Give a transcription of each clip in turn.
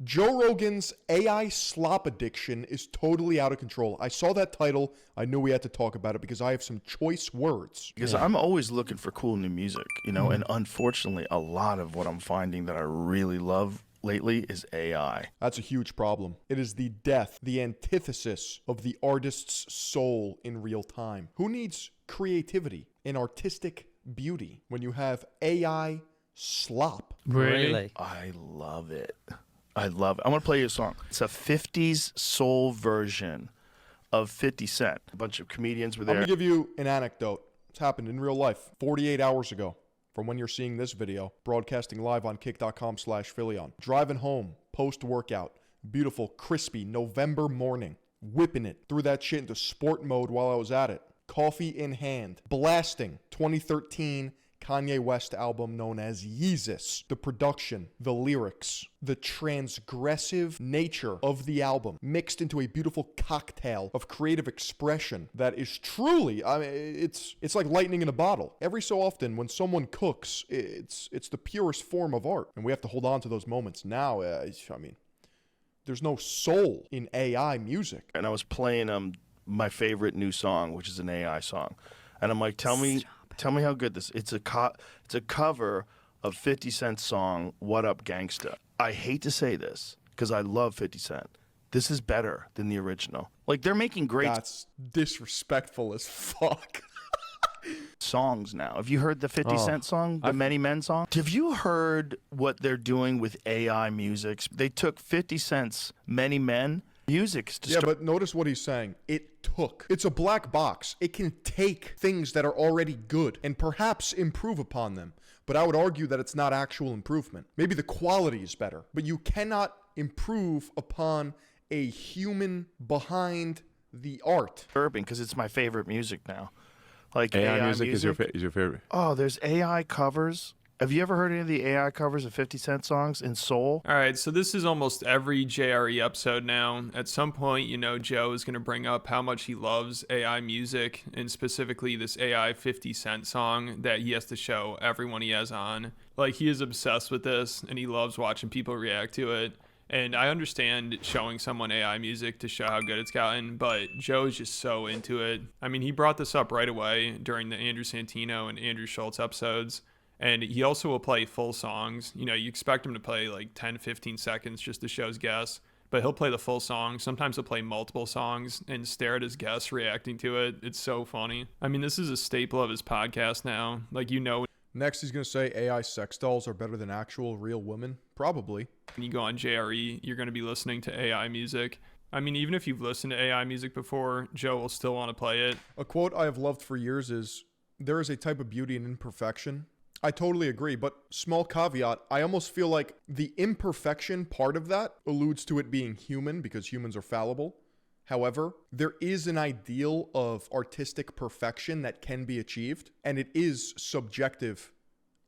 Joe Rogan's AI slop addiction is totally out of control. I saw that title. I knew we had to talk about it because I have some choice words. Because I'm always looking for cool new music, you know, and unfortunately, a lot of what I'm finding that I really love lately is AI. That's a huge problem. It is the death, the antithesis of the artist's soul in real time. Who needs creativity and artistic beauty when you have AI slop? Really? I love it. I love it. I want to play you a song. It's a 50s soul version of 50 Cent. A bunch of comedians were there. I'm going to give you an anecdote. It's happened in real life 48 hours ago from when you're seeing this video, broadcasting live on kick.com/Philion. Driving home, post-workout, beautiful, crispy November morning, whipping it through that shit into sport mode while I was at it. Coffee in hand, blasting 2013 Kanye West album known as Yeezus. The production, the lyrics, the transgressive nature of the album mixed into a beautiful cocktail of creative expression that is truly, I mean, it's like lightning in a bottle. Every so often when someone cooks, it's the purest form of art, and we have to hold on to those moments. Now, I mean, there's no soul in AI music. And I was playing my favorite new song, which is an AI song. And I'm like, tell me how good this is. It's a cover of 50 Cent's song, What Up Gangsta. I hate to say this because I love 50 Cent. This is better than the original. Like, they're making great That's disrespectful as fuck. songs now. Have you heard the 50 Cent song, the Many Men song? Have you heard what they're doing with AI music? They took 50 Cent's Many Men music. Yeah, but notice what he's saying. It's a black box. It can take things that are already good and perhaps improve upon them. But I would argue that it's not actual improvement. Maybe the quality is better, but you cannot improve upon a human behind the art. Because it's my favorite music now. Like AI music is your favorite. Oh, there's AI covers. Have you ever heard any of the AI covers of 50 Cent songs in soul? All right, so this is almost every JRE episode now. At some point, you know, Joe is going to bring up how much he loves AI music, and specifically this AI 50 Cent song that he has to show everyone he has on. Like, he is obsessed with this, and he loves watching people react to it. And I understand showing someone AI music to show how good it's gotten, but Joe's just so into it. I mean, he brought this up right away during the Andrew Santino and Andrew Schultz episodes. And he also will play full songs. You know, you expect him to play like 10, 15 seconds just to show his guests, but he'll play the full song. Sometimes he'll play multiple songs and stare at his guests reacting to it. It's so funny. I mean, this is a staple of his podcast now. Like, you know. Next, he's going to say AI sex dolls are better than actual real women. Probably. When you go on JRE, you're going to be listening to AI music. I mean, even if you've listened to AI music before, Joe will still want to play it. A quote I have loved for years is, "There is a type of beauty in imperfection." I totally agree, but small caveat, I almost feel like the imperfection part of that alludes to it being human because humans are fallible. However, there is an ideal of artistic perfection that can be achieved, and it is subjective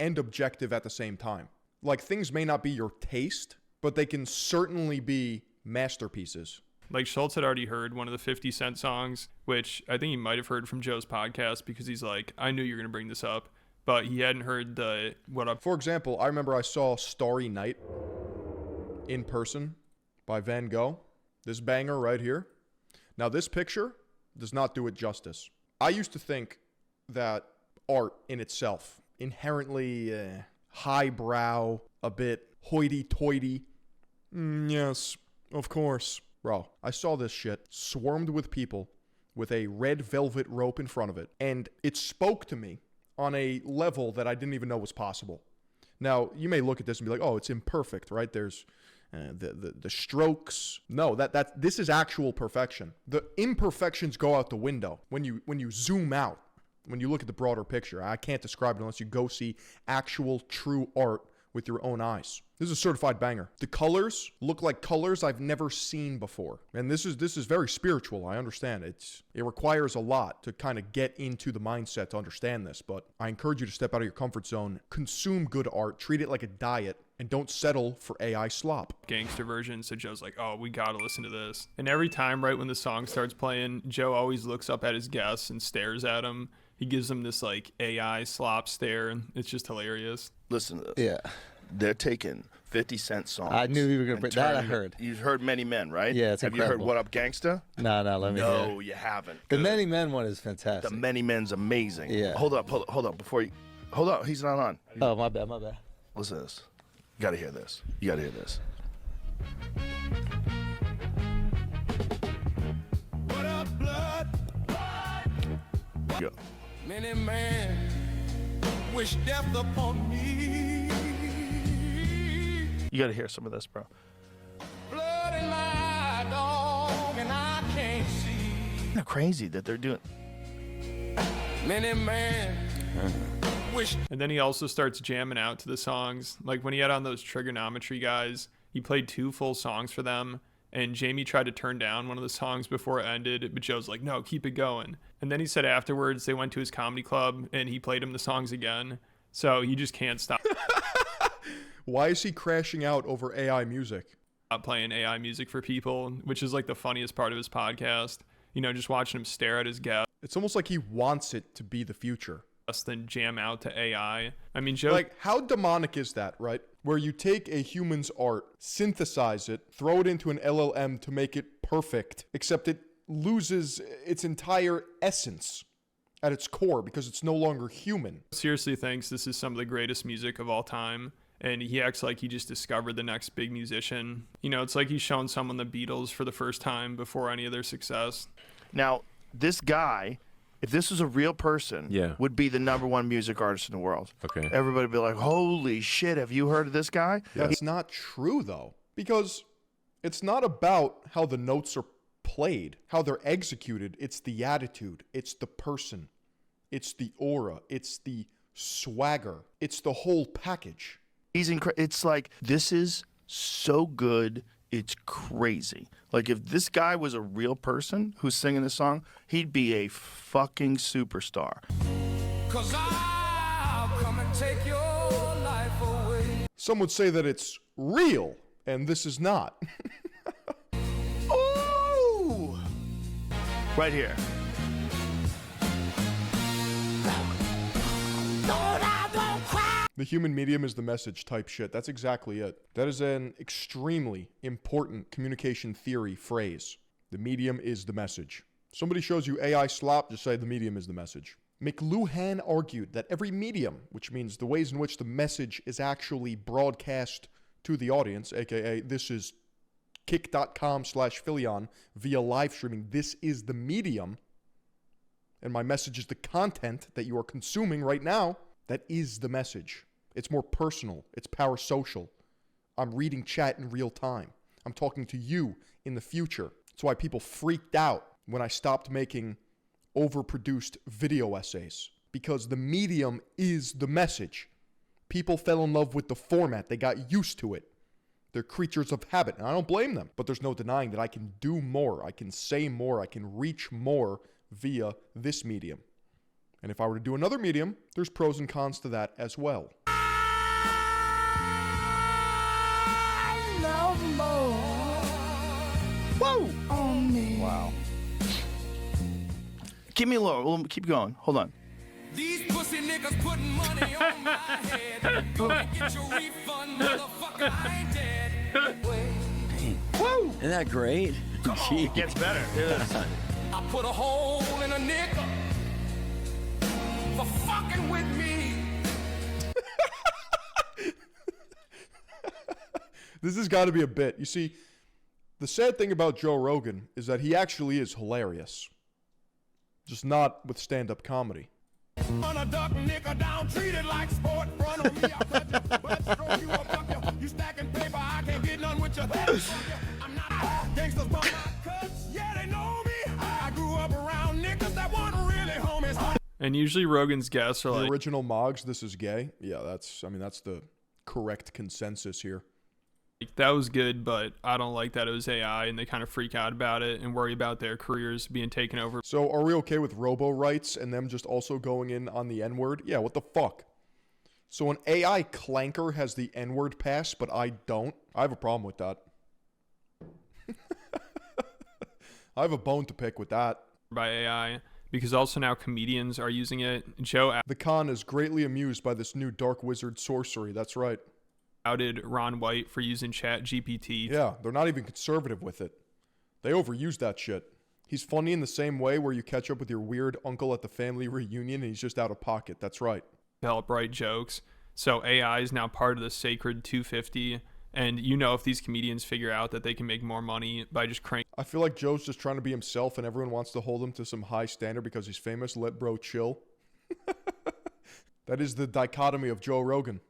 and objective at the same time. Like, things may not be your taste, but they can certainly be masterpieces. Like, Schultz had already heard one of the 50 Cent songs, which I think he might have heard from Joe's podcast because he's like, I knew you were going to bring this up. But he hadn't heard the What Up. For example, I remember I saw Starry Night in person by Van Gogh. This banger right here. Now, this picture does not do it justice. I used to think that art in itself, inherently highbrow, a bit hoity-toity. Yes, of course. Bro, I saw this shit swarmed with people with a red velvet rope in front of it, and it spoke to me on a level that I didn't even know was possible. Now, you may look at this and be like, oh, it's imperfect, right? There's the strokes. No, this is actual perfection. The imperfections go out the window when you zoom out, when you look at the broader picture. I can't describe it unless you go see actual true art with your own eyes. This is a certified banger. The colors look like colors I've never seen before. And this is very spiritual. I understand. It requires a lot to kind of get into the mindset to understand this, but I encourage you to step out of your comfort zone, consume good art, treat it like a diet, and don't settle for AI slop. Gangster version. So Joe's like, oh, we got to listen to this. And every time right when the song starts playing, Joe always looks up at his guests and stares at him. He gives them this like AI slop stare. And it's just hilarious. Listen to this. Yeah. They're taking 50 Cent songs. I knew you were going to and bring that. I turn- heard. You've heard Many Men, right? Yeah, it's Have you heard incredible. What Up Gangsta? No, let me hear. No, you haven't. The Good. Many Men one is fantastic. The Many Men's amazing. Yeah. Hold up. Before you, hold up. He's not on. Oh, my bad. Listen to this. You gotta hear this. What up, blood? Go. Many men wish death upon me. You gotta hear some of this, bro. Blood in my dog, and I can't see. Isn't it crazy that they're doing? Many men wish. And then he also starts jamming out to the songs. Like when he had on those trigonometry guys, he played 2 full songs for them. And Jamie tried to turn down one of the songs before it ended, but Joe's like, no, keep it going. And then he said afterwards they went to his comedy club and he played him the songs again. So he just can't stop Why is he crashing out over AI music? playing AI music for people, which is like the funniest part of his podcast. You know, just watching him stare at his guests It's almost like he wants it to be the future. then jam out to AI. I mean, Joe, Like, how demonic is that, right? Where you take a human's art, synthesize it, throw it into an LLM to make it perfect, except it loses its entire essence at its core because it's no longer human. seriously thinks this is some of the greatest music of all time. And he acts like he just discovered the next big musician. You know, it's like he's showing someone the Beatles for the first time before any of their success. Now, this guy, if this was a real person, Yeah. would be the #1 music artist in the world. Okay. Everybody would be like, holy shit, have you heard of this guy? That's not true, though, because it's not about how the notes are played, how they're executed. It's the attitude, it's the person, it's the aura, it's the swagger, it's the whole package. It's like, this is so good, it's crazy. Like, if this guy was a real person who's singing this song, he'd be a fucking superstar. 'Cause I'll come and take your life away. Some would say that it's real, and this is not. Ooh! Right here. The human medium is the message type shit. That's exactly it. That is an extremely important communication theory phrase. The medium is the message. Somebody shows you AI slop, just say the medium is the message. McLuhan argued that every medium, which means the ways in which the message is actually broadcast to the audience, aka this is kick.com/Philion via live streaming, this is the medium, and my message is the content that you are consuming right now. That is the message. It's more personal. It's parasocial. I'm reading chat in real time. I'm talking to you in the future. That's why people freaked out when I stopped making overproduced video essays, because the medium is the message. People fell in love with the format. They got used to it. They're creatures of habit, and I don't blame them. But there's no denying that I can do more. I can say more. I can reach more via this medium. And if I were to do another medium, there's pros and cons to that as well. Whoa! Wow. Give me a little. Keep going. Hold on. These pussy niggas putting money on my head. Go and get your refund, motherfucker. I ain't dead. Woo! Isn't that great? It gets better. I put a hole in a nigga for fucking with me. This has got to be a bit. You see, the sad thing about Joe Rogan is that he actually is hilarious. Just not with stand-up comedy. On a duck nigga down, treated like sport. Front on me, I cut you. Butt stroke you, up, fuck you. You stacking paper, I can't get none with you. I'm not gangsters, but my cuts, yeah, they know me. I grew up around niggas that weren't really homies. and usually Rogan's guests are The like, original Moggs, this is gay. Yeah, that's the correct consensus here. that was good, but I don't like that it was AI, and they kind of freak out about it and worry about their careers being taken over. So are we okay with robo-rights and them just also going in on the N-word? Yeah, what the fuck? So an AI clanker has the N-word pass, but I don't. I have a problem with that. I have a bone to pick with that. By AI, because also now comedians are using it. Joe The Khan is greatly amused by this new dark wizard sorcery. That's right. outed Ron White for using Chat GPT. Yeah, they're not even conservative with it. They overuse that shit. He's funny in the same way where you catch up with your weird uncle at the family reunion and he's just out of pocket. That's right. To help write jokes. So AI is now part of the sacred 250. And if these comedians figure out that they can make more money by just cranking I feel like Joe's just trying to be himself and everyone wants to hold him to some high standard because he's famous. Let bro chill. That is the dichotomy of Joe Rogan.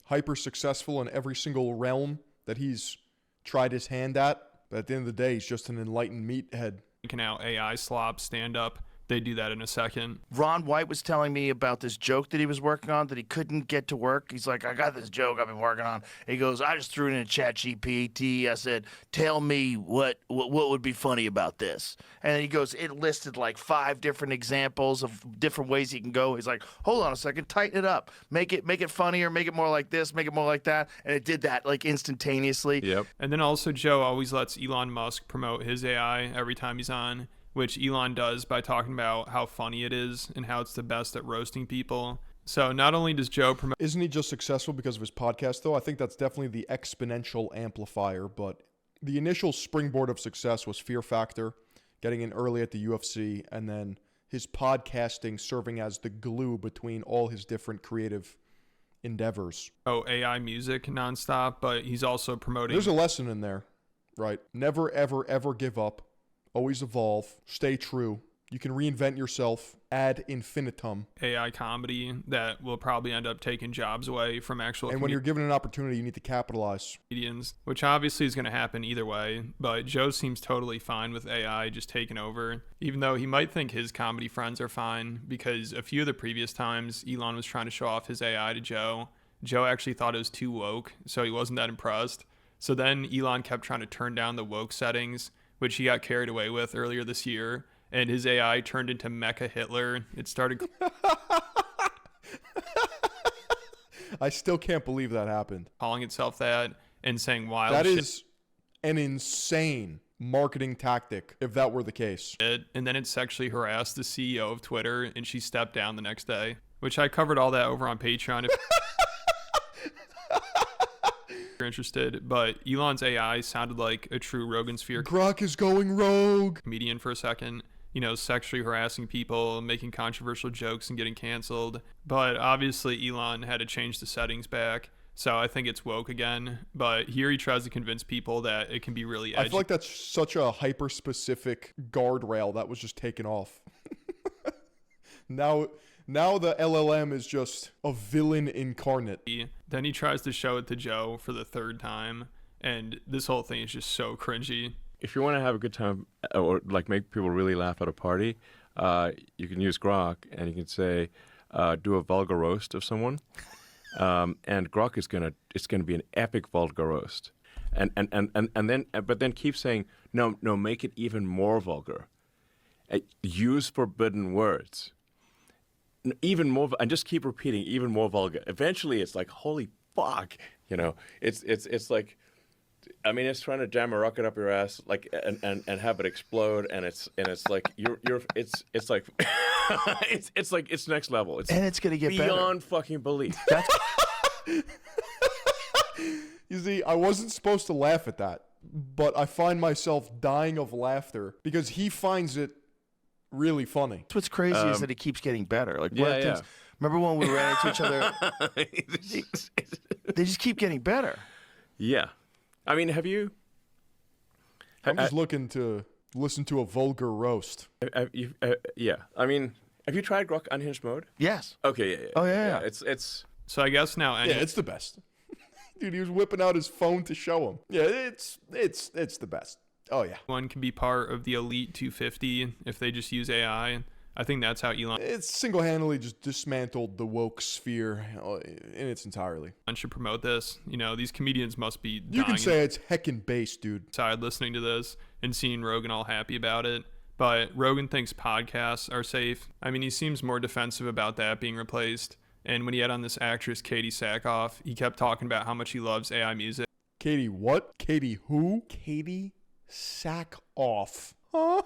Hyper successful in every single realm that he's tried his hand at. But at the end of the day, he's just an enlightened meathead. out AI Slop stand up. They do that in a second. Ron White was telling me about this joke that he was working on that he couldn't get to work. He's like, I got this joke I've been working on. He goes, I just threw it in Chat GPT. I said, tell me what would be funny about this. And then he goes, it listed like 5 different examples of different ways he can go. He's like, hold on a second, tighten it up. Make it funnier, make it more like this, make it more like that. And it did that like instantaneously. Yep. And then also Joe always lets Elon Musk promote his AI every time he's on, which Elon does by talking about how funny it is and how it's the best at roasting people. So not only does Joe promote... Isn't he just successful because of his podcast, though? I think that's definitely the exponential amplifier, but the initial springboard of success was Fear Factor, getting in early at the UFC, and then his podcasting serving as the glue between all his different creative endeavors. AI music nonstop, but he's also promoting... There's a lesson in there, right? Never, ever, ever give up. Always evolve. Stay true. You can reinvent yourself ad infinitum. AI comedy that will probably end up taking jobs away from actual And when you're given an opportunity, you need to capitalize. comedians, which obviously is going to happen either way. But Joe seems totally fine with AI just taking over, even though he might think his comedy friends are fine, because a few of the previous times Elon was trying to show off his AI to Joe, Joe actually thought it was too woke, so he wasn't that impressed. So then Elon kept trying to turn down the woke settings, which he got carried away with earlier this year, and his AI turned into Mecha Hitler. It started... I still can't believe that happened. calling itself that and saying wild That shit. is an insane marketing tactic, if that were the case. And then it sexually harassed the CEO of Twitter, and she stepped down the next day, which I covered all that over on Patreon if you're interested. But Elon's AI sounded like a true Rogan sphere Grok is going rogue. comedian for a second, sexually harassing people, making controversial jokes and getting canceled. But obviously Elon had to change the settings back, so I think it's woke again. But here he tries to convince people that it can be really edgy. I feel like that's such a hyper-specific guardrail that was just taken off. Now the LLM is just a villain incarnate. Then he tries to show it to Joe for the 3rd time, and this whole thing is just so cringy. If you want to have a good time or like make people really laugh at a party, you can use Grok and you can say, do a vulgar roast of someone, and Grok is gonna be an epic vulgar roast, but then keep saying no, make it even more vulgar. Use forbidden words. Even more, and just keep repeating even more vulgar. Eventually, it's like holy fuck, it's like. I mean, it's trying to jam a rocket up your ass, like, and have it explode, and it's like it's like it's like it's next level. And it's gonna get beyond fucking belief. You see, I wasn't supposed to laugh at that, but I find myself dying of laughter because he finds it really funny. That's what's crazy is that it keeps getting better. Like, Yeah. Remember when we ran into each other? They just keep getting better. Yeah. I mean, have you? I'm just looking to listen to a vulgar roast. Yeah. I mean, have you tried Grok unhinged mode? Yes. Okay. Yeah. Oh, yeah. So I guess now Yeah, it's the best. Dude, he was whipping out his phone to show him. Yeah, it's the best. Oh yeah. anyone can be part of the elite 250 if they just use AI. I think that's how Elon It's single-handedly just dismantled the woke sphere in its entirely. should promote this. These comedians must be You can dying say it's heckin' base, dude. inside listening to this and seeing Rogan all happy about it. But Rogan thinks podcasts are safe. I mean, he seems more defensive about that being replaced. And when he had on this actress, Katie Sackhoff, he kept talking about how much he loves AI music. Katie what? Katie who? Katie Sackhoff. Huh?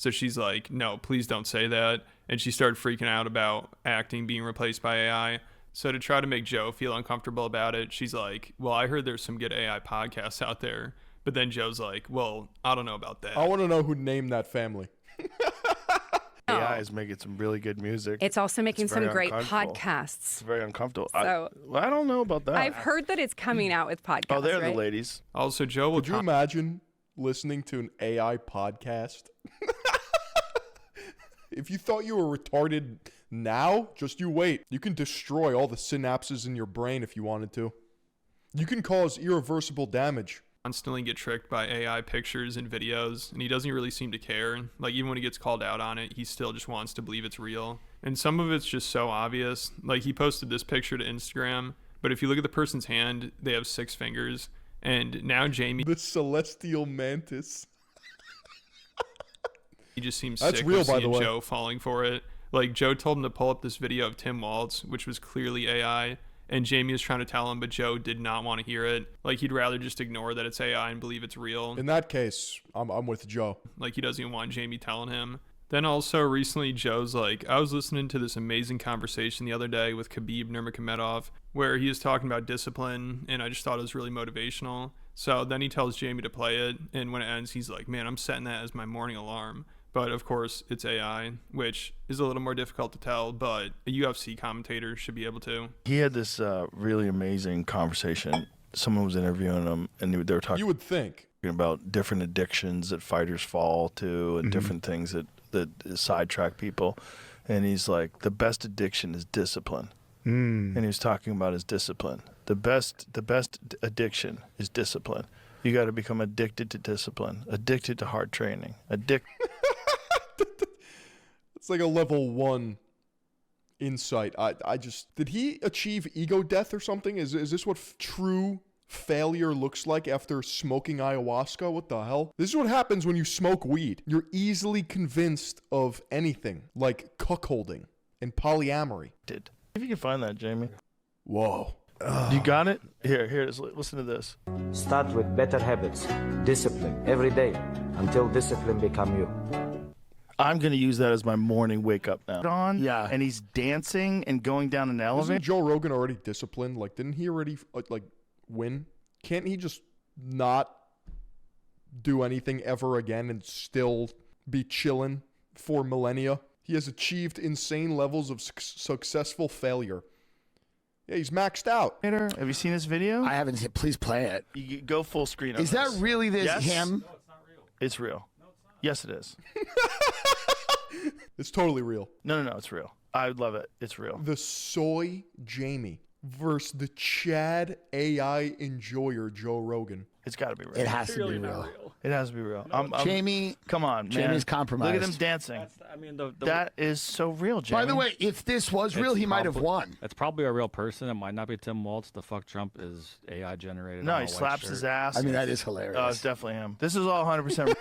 So she's like, no, please don't say that. And she started freaking out about acting being replaced by AI. So to try to make Joe feel uncomfortable about it, she's like, well, I heard there's some good AI podcasts out there. But then Joe's like, well, I don't know about that. I want to know who named that family. AI is making some really good music. It's also making It's some very great uncomfortable. podcasts. It's very uncomfortable. So- I don't know about that. I've heard that it's coming out with podcasts. Oh, they're right? the ladies. Also, Joe will Could you imagine listening to an AI podcast? If you thought you were retarded now, just you wait. You can destroy all the synapses in your brain if you wanted to. You can cause irreversible damage. constantly get tricked by AI pictures and videos, and he doesn't really seem to care. Like, even when he gets called out on it, he still just wants to believe it's real. And some of it's just so obvious. Like, he posted this picture to Instagram, but if you look at the person's hand, they have 6 fingers. And now Jamie, The celestial mantis. he just seems That's sick real, of by the seeing way. Joe falling for it. Like, Joe told him to pull up this video of Tim Waltz, which was clearly AI, and Jamie was trying to tell him, but Joe did not want to hear it. Like, he'd rather just ignore that it's AI and believe it's real. In that case, I'm with Joe. Like, he doesn't even want Jamie telling him. Then also recently, Joe's like, I was listening to this amazing conversation the other day with Khabib Nurmagomedov, where he was talking about discipline, and I just thought it was really motivational. So then he tells Jamie to play it, and when it ends, he's like, man, I'm setting that as my morning alarm. But of course, it's AI, which is a little more difficult to tell, but a UFC commentator should be able to. He had this really amazing conversation. Someone was interviewing him, and they were talking You would think. about different addictions that fighters fall to and different things that sidetrack people. And he's like, the best addiction is discipline. And he was talking about his discipline. The best addiction is discipline. You got to become addicted to discipline, addicted to hard training, It's like a level 1 insight. I just... Did he achieve ego death or something? Is this what true failure looks like after smoking ayahuasca? What the hell? This is what happens when you smoke weed. You're easily convinced of anything, like cuckolding and polyamory. If you can find that, Jamie. Whoa. You got it? Here it is. Listen to this. Start with better habits, discipline, every day, until discipline become you. I'm going to use that as my morning wake up now. Yeah. And he's dancing and going down an elevator. Isn't Joe Rogan already disciplined? Like, didn't he already, like, win? Can't he just not do anything ever again and still be chilling for millennia? He has achieved insane levels of successful failure. Yeah, he's maxed out. Have you seen this video? I haven't seen. Please play it. You go full screen. Is that really this Yes. him? It's real. Yes, it is. It's totally real. No, it's real. I would love it. It's real. The soy Jamie versus the Chad AI enjoyer Joe Rogan. It's got to be real. It has to be real. It has to be real. Jamie, come on, man. Jamie's compromised. Look at him dancing. That is so real, Jamie. By the way, if this was real, he might have won. It's probably a real person. It might not be Tim Waltz. The fuck Trump is AI generated. No, on he a white slaps shirt. his ass. I mean, that is hilarious. Oh, it's definitely him. This is all 100%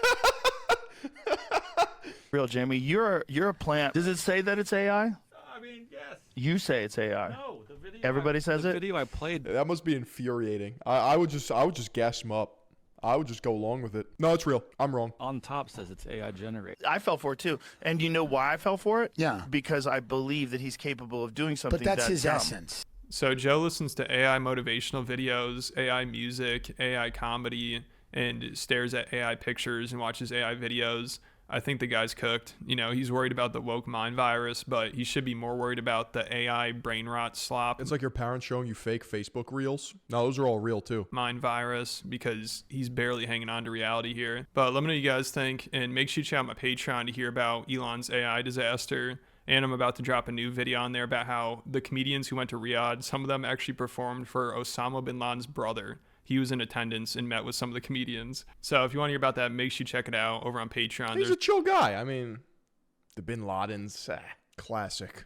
real, Jamie. You're a plant. Does it say that it's AI? I mean, yes. You say it's AI. No, the video. Everybody says the it? video I played. That must be infuriating. I would just gas him up. I would just go along with it. No, it's real. I'm wrong. On top says it's AI generated. I fell for it too. And you know why I fell for it? Yeah. Because I believe that he's capable of doing something But that's that his dumb. essence. So Joe listens to AI motivational videos, AI music, AI comedy, and stares at AI pictures and watches AI videos. I think the guy's cooked. You know, he's worried about the woke mind virus, but he should be more worried about the AI brain rot slop It's like your parents showing you fake Facebook reels. No, those are all real too. mind virus, because he's barely hanging on to reality here. But let me know what you guys think, and make sure you check out my Patreon to hear about Elon's AI disaster. And I'm about to drop a new video on there about how the comedians who went to Riyadh, some of them actually performed for Osama bin Laden's brother. He was in attendance and met with some of the comedians. So if you want to hear about that, make sure you check it out over on Patreon. He's a chill guy. I mean, the Bin Ladens, classic.